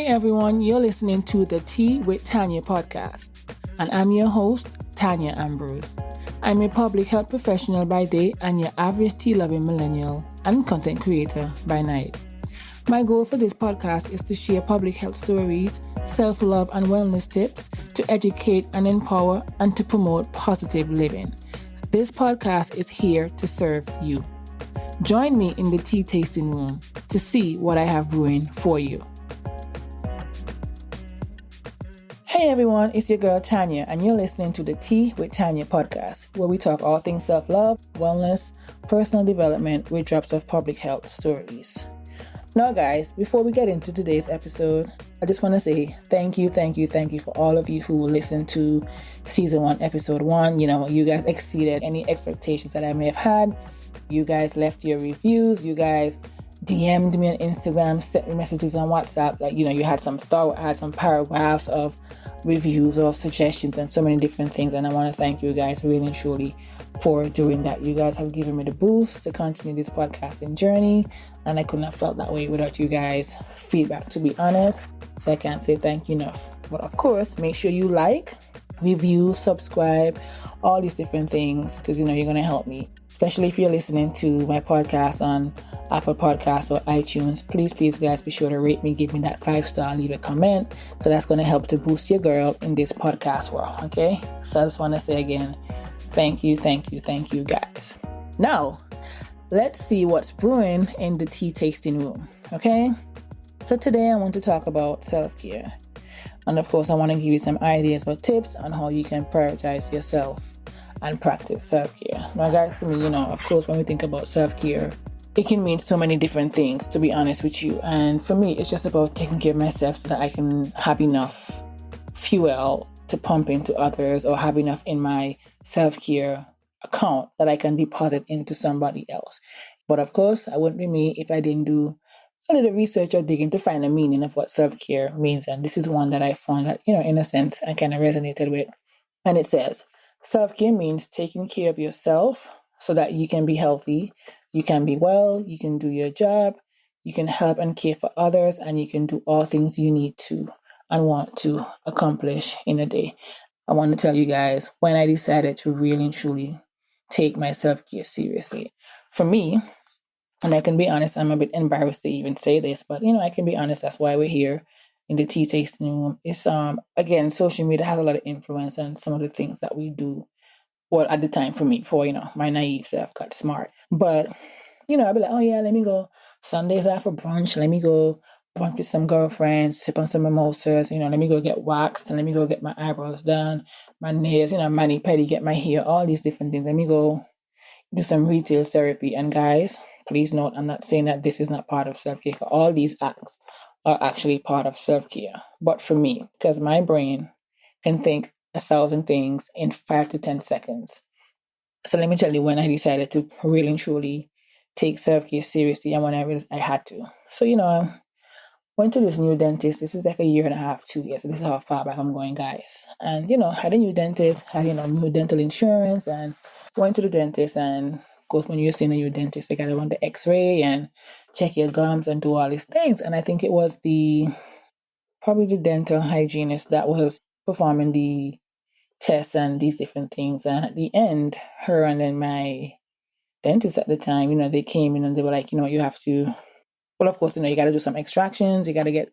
everyone, you're listening to the Tea with Tanya podcast, and I'm your host, Tanya Ambrose. I'm a public health professional by day and your average tea-loving millennial and content creator by night. My goal for this podcast is to share public health stories, self-love and wellness tips to educate and empower and to promote positive living. This podcast is here to serve you. Join me in the tea tasting room to see what I have brewing for you. Hey everyone, it's your girl Tanya, and you're listening to the Tea with Tanya podcast, where we talk all things self-love, wellness, personal development with drops of public health stories. Now guys, before we get into today's episode, I just want to say thank you for all of you who listened to season 1, episode 1. You guys exceeded any expectations that I may have had. You guys left your reviews, you guys DM'd me on Instagram, sent me messages on WhatsApp. You had some thought, had some paragraphs of reviews or suggestions and so many different things. And I want to thank you guys really and truly for doing that. You guys have given me the boost to continue this podcasting journey. And I couldn't have felt that way without you guys' feedback, to be honest. So I can't say thank you enough. But of course, make sure you like, review, subscribe, all these different things, because you're going to help me. Especially if you're listening to my podcast on Apple Podcasts or iTunes, please guys, be sure to rate me, give me that 5-star, leave a comment, so that's going to help to boost your girl in this podcast world, okay? So I just want to say again, thank you guys. Now, let's see what's brewing in the tea tasting room, okay? So today I want to talk about self-care. And of course, I want to give you some ideas or tips on how you can prioritize yourself and practice self-care. Now guys, to me, of course, when we think about self-care, it can mean so many different things, to be honest with you. And for me, it's just about taking care of myself so that I can have enough fuel to pump into others, or have enough in my self-care account that I can deposit into somebody else. But of course, I wouldn't be me if I didn't do a little research or digging to find a meaning of what self-care means. And this is one that I found that, in a sense, I kind of resonated with. And it says, self-care means taking care of yourself so that you can be healthy, you can be well, you can do your job, you can help and care for others, and you can do all things you need to and want to accomplish in a day. I want to tell you guys, when I decided to really and truly take my self-care seriously, for me, and I can be honest, I'm a bit embarrassed to even say this, but I can be honest, that's why we're here in the tea tasting room. It's again, social media has a lot of influence on some of the things that we do. Well, at the time for me, before my naive self got smart. But I'd be like, oh yeah, let me go Sundays after brunch, let me go brunch with some girlfriends, sip on some mimosas, let me go get waxed, and let me go get my eyebrows done, my nails, mani pedi, get my hair, all these different things. Let me go do some retail therapy. And guys, please note, I'm not saying that this is not part of self-care. All these acts are actually part of self-care. But for me, because my brain can think 1,000 things in 5 to 10 seconds. So let me tell you when I decided to really and truly take self-care seriously, and when I realized I had to. So, I went to this new dentist. This is like 1.5 years, 2 years. So this is how far back I'm going, guys. And, had a new dentist, had, new dental insurance, and went to the dentist. And of course, when you're seeing a new dentist, they got to run the x-ray and check your gums and do all these things. And I think it was probably the dental hygienist that was performing the tests and these different things. And at the end, her and then my dentist at the time, they came in and they were like, you have to, well, of course, you got to do some extractions, you got to get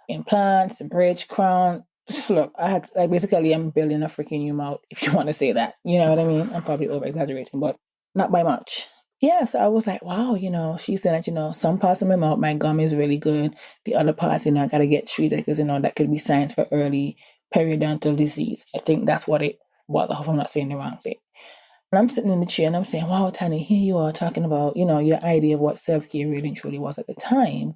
implants, a bridge, crown. Look, basically I'm building a freaking new mouth, if you want to say that. You know what I mean? I'm probably over exaggerating, but not by much. Yeah, so I was like, wow, she said that, some parts of my mouth, my gum is really good. The other parts, I got to get treated because, that could be signs for early periodontal disease. I think that's what it was. I hope I'm not saying the wrong thing. And I'm sitting in the chair and I'm saying, wow, Tanya, here you are talking about, your idea of what self-care really and truly was at the time.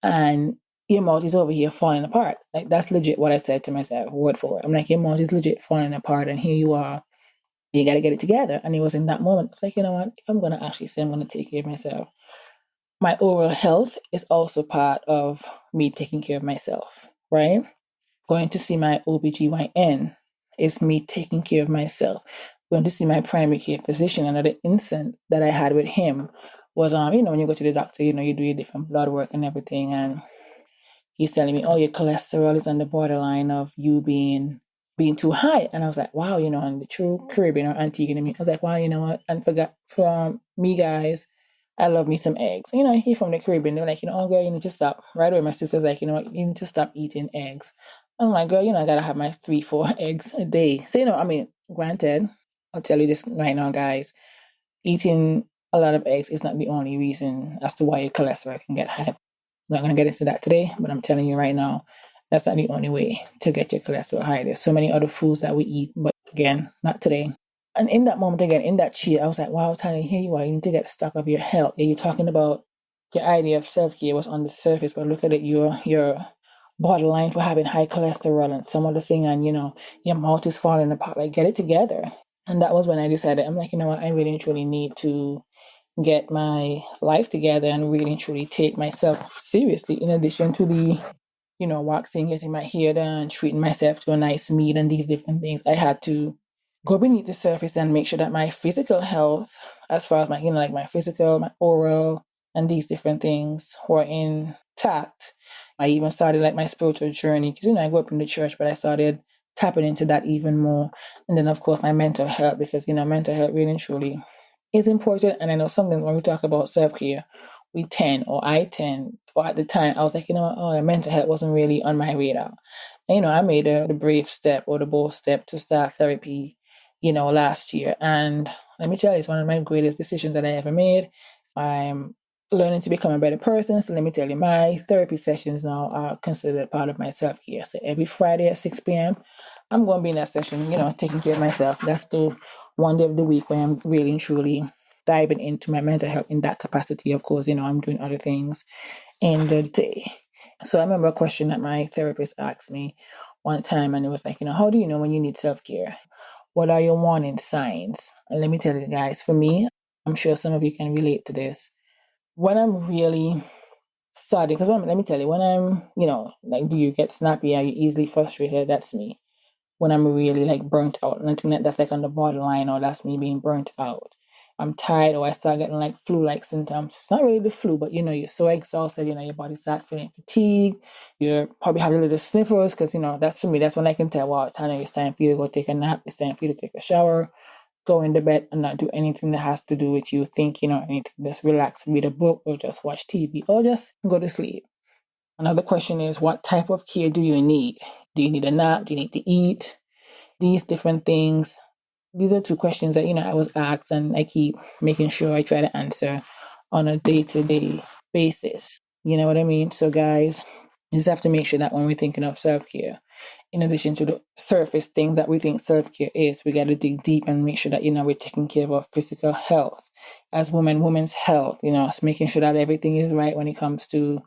And your mouth is over here falling apart. Like, that's legit what I said to myself, word for word. I'm like, your mouth is legit falling apart, and here you are. You got to get it together. And it was in that moment, I was like, you know what? If I'm going to actually say I'm going to take care of myself, my oral health is also part of me taking care of myself, right? Going to see my OBGYN is me taking care of myself. Going to see my primary care physician, another incident that I had with him was, when you go to the doctor, you do your different blood work and everything. And he's telling me, oh, your cholesterol is on the borderline of you being too high. And I was like, wow, and the true Caribbean or Antiguan in me, I was like, wow, you know what? And forgot from me, guys, I love me some eggs. He from the Caribbean. They're like, oh, girl, you need to stop. Right away, my sister's like, you know what? You need to stop eating eggs. I'm like, girl, I got to have my 3-4 eggs a day. So, granted, I'll tell you this right now, guys, eating a lot of eggs is not the only reason as to why your cholesterol can get high. I'm not going to get into that today, but I'm telling you right now, that's not the only way to get your cholesterol high. There's so many other foods that we eat, but again, not today. And in that moment, again, in that cheer, I was like, wow, Tanya, here you are. You need to get stock of your health. Yeah, you're talking about your idea of self-care was on the surface, but look at it, you're borderline for having high cholesterol and some other thing, and, your mouth is falling apart. Like, get it together. And that was when I decided, I'm like, you know what, I really and truly need to get my life together and really and truly take myself seriously, in addition to the waxing, getting my hair done, treating myself to a nice meal and these different things. I had to go beneath the surface and make sure that my physical health, as far as my, like my physical, my oral, and these different things were intact. I even started like my spiritual journey because, I grew up in the church, but I started tapping into that even more. And then, of course, my mental health, because, mental health really and truly is important. And I know something when we talk about self-care, I tend, or at the time, I was like, mental health wasn't really on my radar. And, I made the brave step or the bold step to start therapy, last year. And let me tell you, it's one of my greatest decisions that I ever made. I'm learning to become a better person. So let me tell you, my therapy sessions now are considered part of my self-care. So every Friday at 6 p.m., I'm going to be in that session, taking care of myself. That's the one day of the week where I'm really and truly diving into my mental health in that capacity. Of course, I'm doing other things in the day. So I remember a question that my therapist asked me one time, and it was like, how do you know when you need self-care? What are your warning signs? And let me tell you, guys, for me, I'm sure some of you can relate to this. When I'm really starting, because let me tell you, when I'm, like, do you get snappy? Are you easily frustrated? That's me. When I'm really like burnt out, and I think that's like on the borderline, or that's me being burnt out. I'm tired, or I start getting like flu-like symptoms. It's not really the flu, but you're so exhausted, your body starts feeling fatigued. You probably have a little sniffles because, that's for me, that's when I can tell, wow, Tanya, it's time for you to go take a nap. It's time for you to take a shower, go into bed and not do anything that has to do with you thinking or anything. Just relax, read a book, or just watch TV, or just go to sleep. Another question is, what type of care do you need? Do you need a nap? Do you need to eat? These different things. These are two questions that, I was asked, and I keep making sure I try to answer on a day-to-day basis. You know what I mean? So guys, you just have to make sure that when we're thinking of self-care, in addition to the surface things that we think self-care is, we got to dig deep and make sure that, we're taking care of our physical health. As women's health, making sure that everything is right when it comes to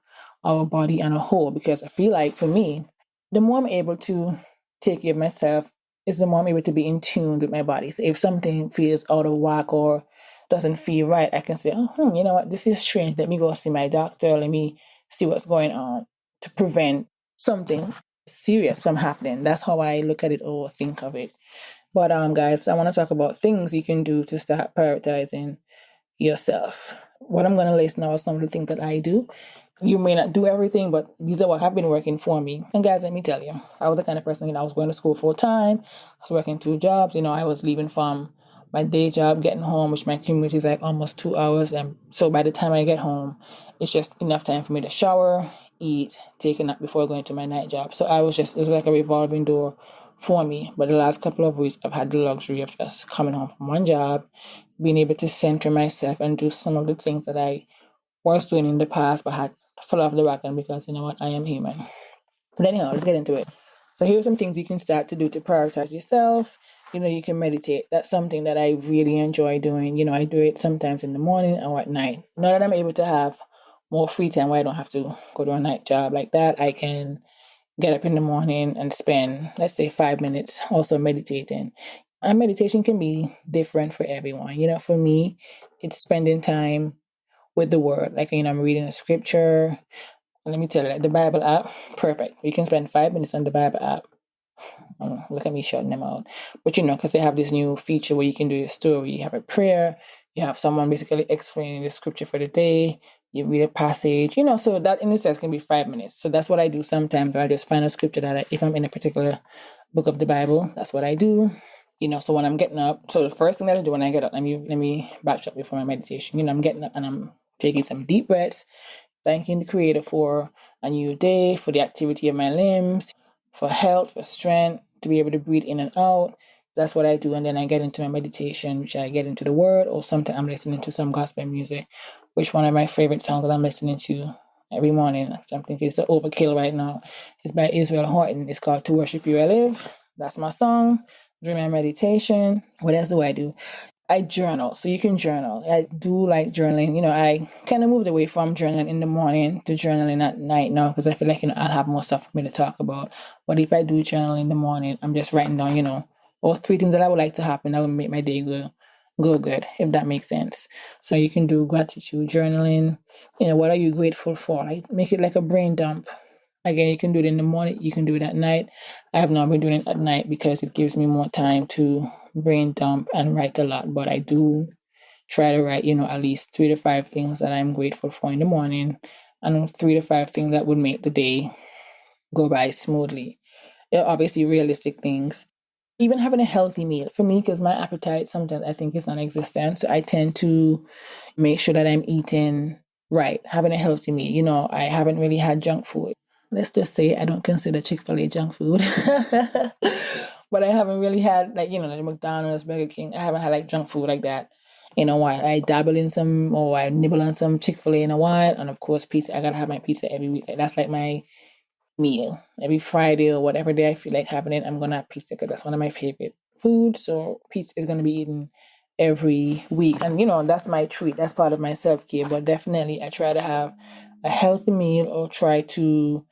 our body on a whole. Because I feel like for me, the more I'm able to take care of myself, is the more I'm able to be in tune with my body. So if something feels out of whack or doesn't feel right, I can say, you know what, this is strange. Let me go see my doctor. Let me see what's going on to prevent something serious from happening. That's how I look at it or think of it. But guys, I want to talk about things you can do to start prioritizing yourself. What I'm going to list now are some of the things that I do. You may not do everything, but these are what have been working for me. And guys, let me tell you, I was the kind of person, I was going to school full time. I was working 2 jobs. I was leaving from my day job, getting home, which my commute is like almost 2 hours. And so by the time I get home, it's just enough time for me to shower, eat, take a nap before going to my night job. So it was like a revolving door for me. But the last couple of weeks, I've had the luxury of just coming home from one job, being able to center myself and do some of the things that I was doing in the past, but had fall off the wagon because, you know what, I am human. But anyhow, let's get into it. So here are some things you can start to do to prioritize yourself. You can meditate. That's something that I really enjoy doing. I do it sometimes in the morning or at night. Now that I'm able to have more free time where I don't have to go to a night job like that, I can get up in the morning and spend, let's say, 5 minutes also meditating. And meditation can be different for everyone. For me, it's spending time with the word. Like, I'm reading a scripture. Let me tell you, the Bible app, perfect. You can spend 5 minutes on the Bible app. Look at me shutting them out. But, because they have this new feature where you can do your story. You have a prayer. You have someone basically explaining the scripture for the day. You read a passage, so that in a sense can be 5 minutes. So that's what I do sometimes. I just find a scripture that if I'm in a particular book of the Bible, that's what I do. So when I'm getting up, so the first thing that I do when I get up, let me back up before my meditation. I'm getting up and I'm taking some deep breaths, thanking the Creator for a new day, for the activity of my limbs, for health, for strength, to be able to breathe in and out. That's what I do. And then I get into my meditation, which I get into the word, or sometimes I'm listening to some gospel music, which one of my favorite songs that I'm listening to every morning. I'm thinking it's an overkill right now. It's by Israel Horton. It's called To Worship You I Live. That's my song during my meditation. What else do I do? I journal. So you can journal. I do like journaling. I kind of moved away from journaling in the morning to journaling at night now because I feel like, I'll have more stuff for me to talk about. But if I do journal in the morning, I'm just writing down, all 3 things that I would like to happen that would make my day go good, if that makes sense. So you can do gratitude journaling. What are you grateful for? Like make it like a brain dump. Again, you can do it in the morning, you can do it at night. I have not been doing it at night because it gives me more time to brain dump and write a lot. But I do try to write, at least 3 to 5 things that I'm grateful for in the morning, and 3 to 5 things that would make the day go by smoothly. Obviously, realistic things. Even having a healthy meal for me, because my appetite sometimes I think is non-existent. So I tend to make sure that I'm eating right, having a healthy meal. I haven't really had junk food. Let's just say I don't consider Chick-fil-A junk food. But I haven't really had like McDonald's, Burger King. I haven't had like junk food like that in a while. I dabble in some, or I nibble on some Chick-fil-A in a while. And of course, pizza. I gotta have my pizza every week. That's like my meal. Every Friday or whatever day I feel like having it, I'm gonna have pizza because that's one of my favorite foods. So pizza is gonna be eaten every week. And that's my treat. That's part of my self-care. But definitely I try to have a healthy meal, or try to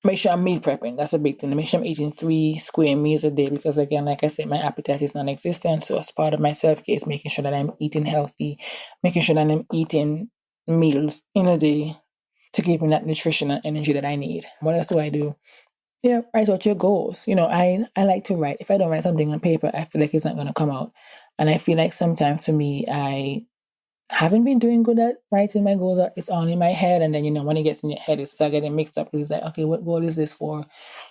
make sure I'm meal prepping. That's a big thing. To make sure I'm eating 3 square meals a day because, again, like I said, my appetite is non-existent. So as part of my self-care is making sure that I'm eating healthy, making sure that I'm eating meals in a day to give me that nutrition and energy that I need. What else do I do? Write out your goals. I like to write. If I don't write something on paper, I feel like it's not going to come out. And I feel like sometimes for me, I haven't been doing good at writing my goals. It's all in my head, and then when it gets in your head, it starts getting mixed up. It's like, okay, what goal is this for?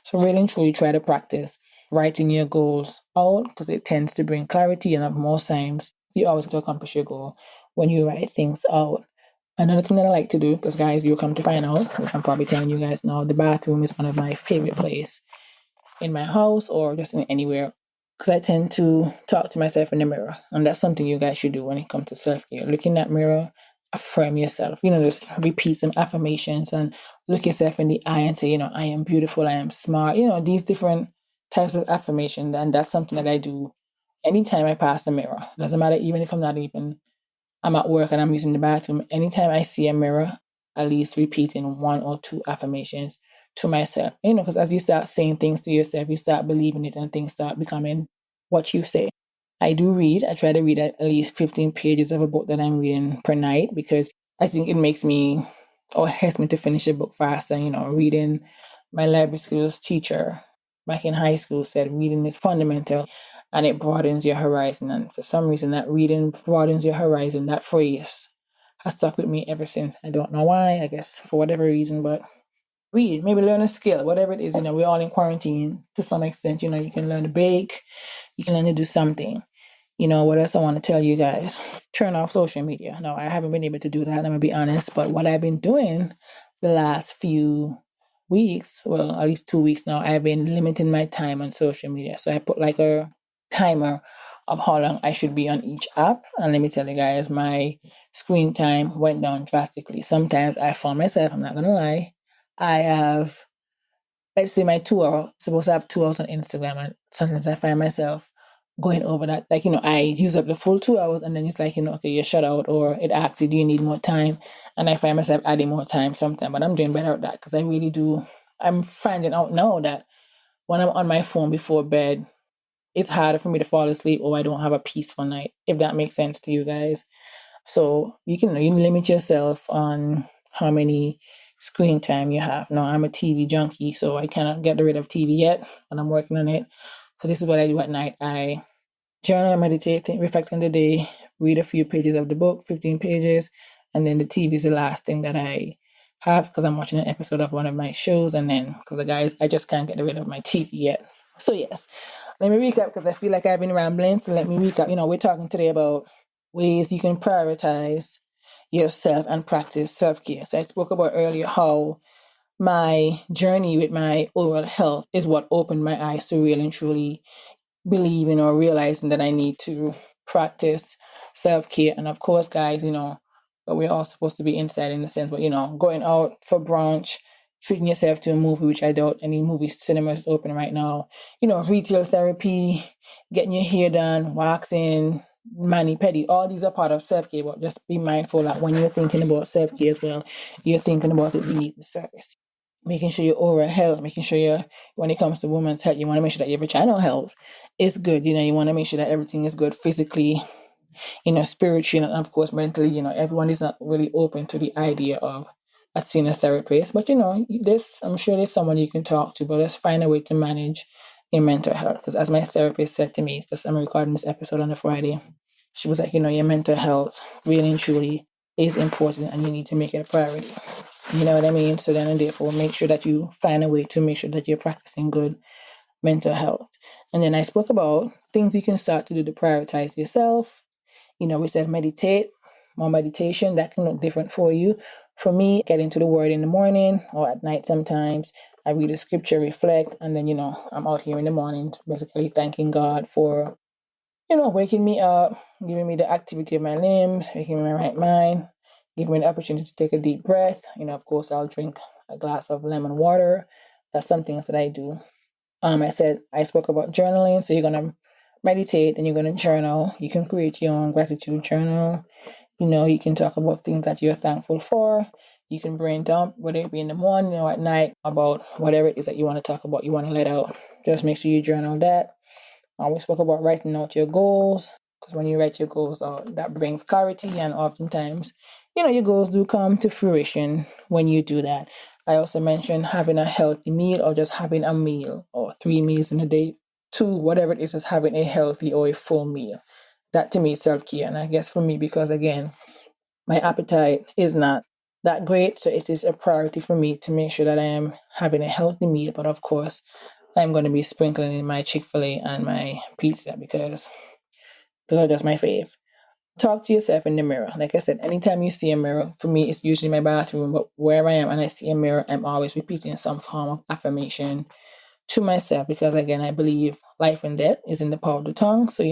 So really and truly try to practice writing your goals out because it tends to bring clarity, and most times you always get to accomplish your goal when you write things out. Another thing that I like to do, because guys, you'll come to find out, which I'm probably telling you guys now, the bathroom is one of my favorite places in my house or just in anywhere, because I tend to talk to myself in the mirror. And that's something you guys should do when it comes to self-care. Look in that mirror, affirm yourself. Just repeat some affirmations and look yourself in the eye and say, I am beautiful, I am smart. These different types of affirmation. And that's something that I do anytime I pass the mirror. Doesn't matter, even if I'm at work and I'm using the bathroom. Anytime I see a mirror, at least repeating 1 or 2 affirmations to myself. Because as you start saying things to yourself, you start believing it and things start becoming what you say. I do read. I try to read at least 15 pages of a book that I'm reading per night because I think it makes me, or helps me to finish a book faster. Reading, my library skills teacher back in high school said reading is fundamental and it broadens your horizon. And for some reason, that reading broadens your horizon, that phrase has stuck with me ever since. I don't know why, I guess for whatever reason, but read, maybe learn a skill, whatever it is. We're all in quarantine to some extent. You can learn to bake, you can learn to do something. What else I want to tell you guys? Turn off social media. No, I haven't been able to do that, I'm going to be honest. But what I've been doing the last few weeks, well, at least 2 weeks now, I've been limiting my time on social media. So I put like a timer of how long I should be on each app. And let me tell you guys, my screen time went down drastically. Sometimes I found myself, I'm not going to lie, I have, let's say my 2 hours, supposed to have 2 hours on Instagram. And sometimes I find myself going over that. Like, I use up the full 2 hours and then it's like, okay, you're shut out, or it asks you, do you need more time? And I find myself adding more time sometimes, but I'm doing better at that because I really do. I'm finding out now that when I'm on my phone before bed, it's harder for me to fall asleep, or I don't have a peaceful night, if that makes sense to you guys. So you limit yourself on how many screen time you have. Now, I'm a TV junkie, so I cannot get rid of TV yet, and I'm working on it. So this is what I do at night. I journal, meditate, reflect on the day, read a few pages of the book, 15 pages, and then the TV is the last thing that I have because I'm watching an episode of one of my shows, and then because the guys, I just can't get rid of my TV yet. So yes, let me recap because I feel like I've been rambling. So let me recap. We're talking today about ways you can prioritize yourself and practice self-care. So I spoke about earlier how my journey with my oral health is what opened my eyes to really and truly believing or realizing that I need to practice self-care. And of course, guys, but we're all supposed to be inside in the sense, but going out for brunch, treating yourself to a movie, which I doubt any movie cinemas is open right now, retail therapy, getting your hair done, waxing, mani pedi, all these are part of self-care, but just be mindful that when you're thinking about self-care as well, you're thinking about it beneath the surface. Making sure your oral health, making sure when it comes to women's health, you want to make sure that your vaginal health is good. You want to make sure that everything is good physically, spiritually, and of course mentally. Everyone is not really open to the idea of seeing a therapist, but I'm sure there's someone you can talk to, but let's find a way to manage your mental health. Because as my therapist said to me, because I'm recording this episode on a Friday, she was like, your mental health really and truly is important and you need to make it a priority. You know what I mean? So then and therefore make sure that you find a way to make sure that you're practicing good mental health. And then I spoke about things you can start to do to prioritize yourself. We said meditate, more meditation, that can look different for you. For me, get into the word in the morning or at night sometimes. I read a scripture, reflect, and then, I'm out here in the morning basically thanking God for, waking me up, giving me the activity of my limbs, making me my right mind, giving me the opportunity to take a deep breath. Of course, I'll drink a glass of lemon water. That's some things that I do. I spoke about journaling. So you're going to meditate and you're going to journal. You can create your own gratitude journal. You can talk about things that you're thankful for. You can brain dump, whether it be in the morning or at night, about whatever it is that you want to talk about, you want to let out. Just make sure you journal that. We spoke about writing out your goals, because when you write your goals out, that brings clarity, and oftentimes, your goals do come to fruition when you do that. I also mentioned having a healthy meal or just having a meal or 3 meals in a day. 2, whatever it is, just having a healthy or a full meal. That to me is self-care. And I guess for me, because again, my appetite is not that great, so it is a priority for me to make sure that I am having a healthy meal. But of course, I'm going to be sprinkling in my Chick-fil-A and my pizza because those are just my fave. Talk to yourself in the mirror. Like I said, anytime you see a mirror, for me, it's usually my bathroom, but wherever I am and I see a mirror, I'm always repeating some form of affirmation to myself because, again, I believe life and death is in the power of the tongue. So,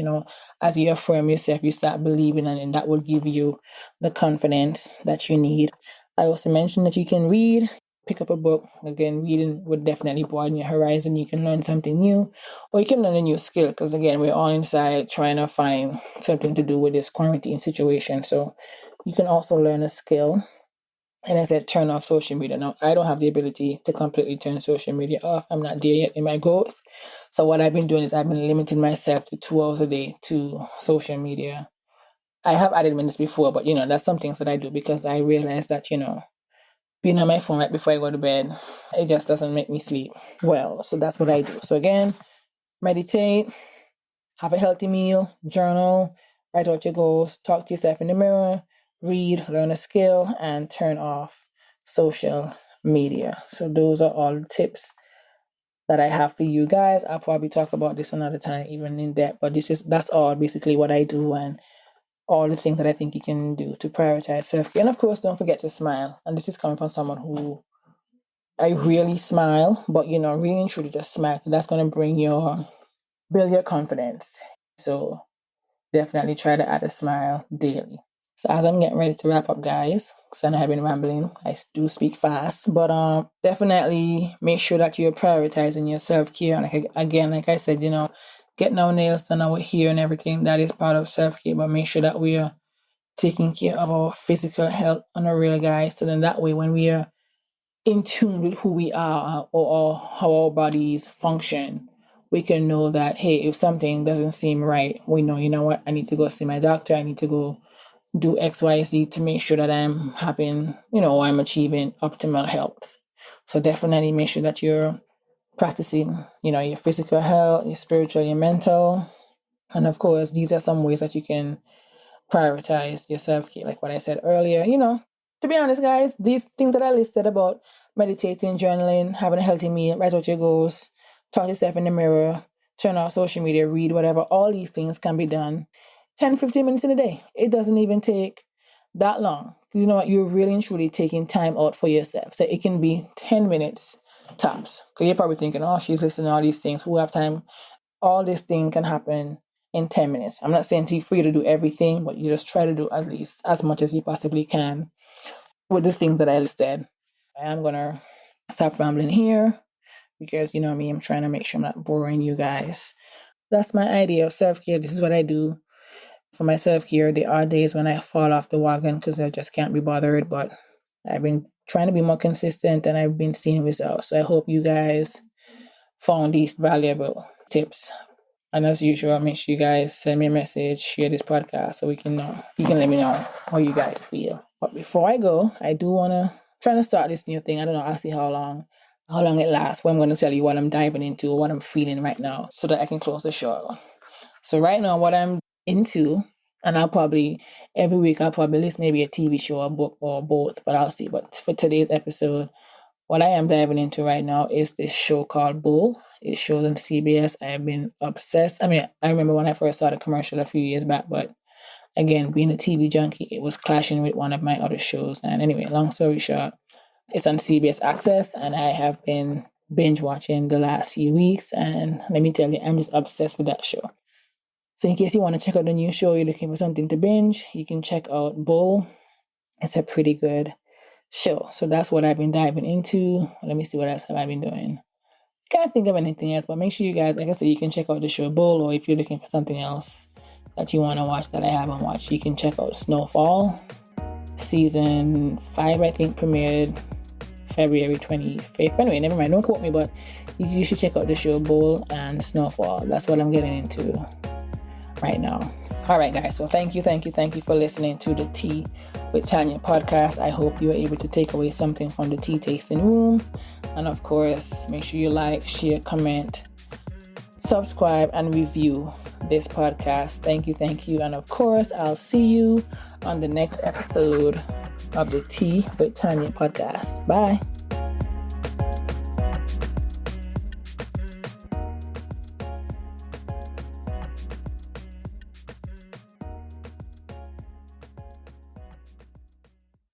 as you affirm yourself, you start believing, and that will give you the confidence that you need. I also mentioned that you can read. Pick up a book. Again, reading would definitely broaden your horizon. You can learn something new, or you can learn a new skill because, again, we're all inside trying to find something to do with this quarantine situation. So you can also learn a skill. And I said, turn off social media. Now, I don't have the ability to completely turn social media off. I'm not there yet in my growth. So what I've been doing is I've been limiting myself to 2 hours a day to social media. I have added minutes before, but, that's some things that I do because I realize that, being on my phone right before I go to bed, it just doesn't make me sleep well. So that's what I do. So again, meditate, have a healthy meal, journal, write out your goals, talk to yourself in the mirror, read, learn a skill, and turn off social media. So those are all the tips that I have for you guys. I'll probably talk about this another time, even in depth, but that's all basically what I do and all the things that I think you can do to prioritize self-care. And of course, don't forget to smile. And this is coming from someone who I really smile, but really and truly just smile. That's going to build your confidence. So definitely try to add a smile daily. So as I'm getting ready to wrap up, guys, because I know I've been rambling, I do speak fast, but definitely make sure that you're prioritizing your self-care. Like I said, getting our nails done, our hair and everything, that is part of self-care, but make sure that we are taking care of our physical health on a real, guys. So then that way, when we are in tune with who we are or how our bodies function, we can know that, hey, if something doesn't seem right, we know, what, I need to go see my doctor. I need to go do X, Y, Z to make sure that I'm having, I'm achieving optimal health. So definitely make sure that you're practicing, your physical health, your spiritual, your mental. And of course, these are some ways that you can prioritize your self-care, like what I said earlier. To be honest, guys, these things that I listed about meditating, journaling, having a healthy meal, write out your goals, talk to yourself in the mirror, turn off social media, read, whatever, all these things can be done 10, 15 minutes in a day. It doesn't even take that long. You know what? You're really and truly taking time out for yourself. So it can be 10 minutes tops. Because you're probably thinking, oh, she's listening to all these things. Who have time? All this thing can happen in 10 minutes. I'm not saying for you to do everything, but you just try to do at least as much as you possibly can with the things that I listed. I am going to stop rambling here because, you know me, I'm trying to make sure I'm not boring you guys. That's my idea of self-care. This is what I do for my self-care. There are days when I fall off the wagon because I just can't be bothered, but I've been trying to be more consistent and I've been seeing results. So I hope you guys found these valuable tips. And as usual, make sure you guys send me a message, share this podcast so we can know. You can let me know how you guys feel. But before I go, I do want to try to start this new thing. I don't know. I'll see how long it lasts. But I'm going to tell you what I'm diving into, what I'm feeling right now so that I can close the show. So right now, what I'm into, and every week I'll probably list maybe a TV show, a book, or both, but I'll see. But for today's episode, what I am diving into right now is this show called Bull. It shows on CBS. I have been obsessed. I mean, I remember when I first saw the commercial a few years back, but again, being a TV junkie, it was clashing with one of my other shows. And anyway, long story short, it's on CBS Access, and I have been binge watching the last few weeks. And let me tell you, I'm just obsessed with that show. So in case you want to check out the new show, you're looking for something to binge, you can check out Bull. It's a pretty good show. So that's what I've been diving into. Let me see what else have I been doing. Can't think of anything else, but make sure you guys, like I said, you can check out the show Bull, or if you're looking for something else that you want to watch that I haven't watched, you can check out Snowfall. Season 5, I think, premiered February 25th. Anyway, never mind, don't quote me, but you should check out the show Bull and Snowfall. That's what I'm getting into right now. All right, guys, so thank you for listening to the Tea with Tanya podcast. I hope you are able to take away something from the tea tasting room. And of course, make sure you like, share, comment, subscribe, and review this podcast. Thank you. And of course, I'll see you on the next episode of the Tea with Tanya podcast. Bye.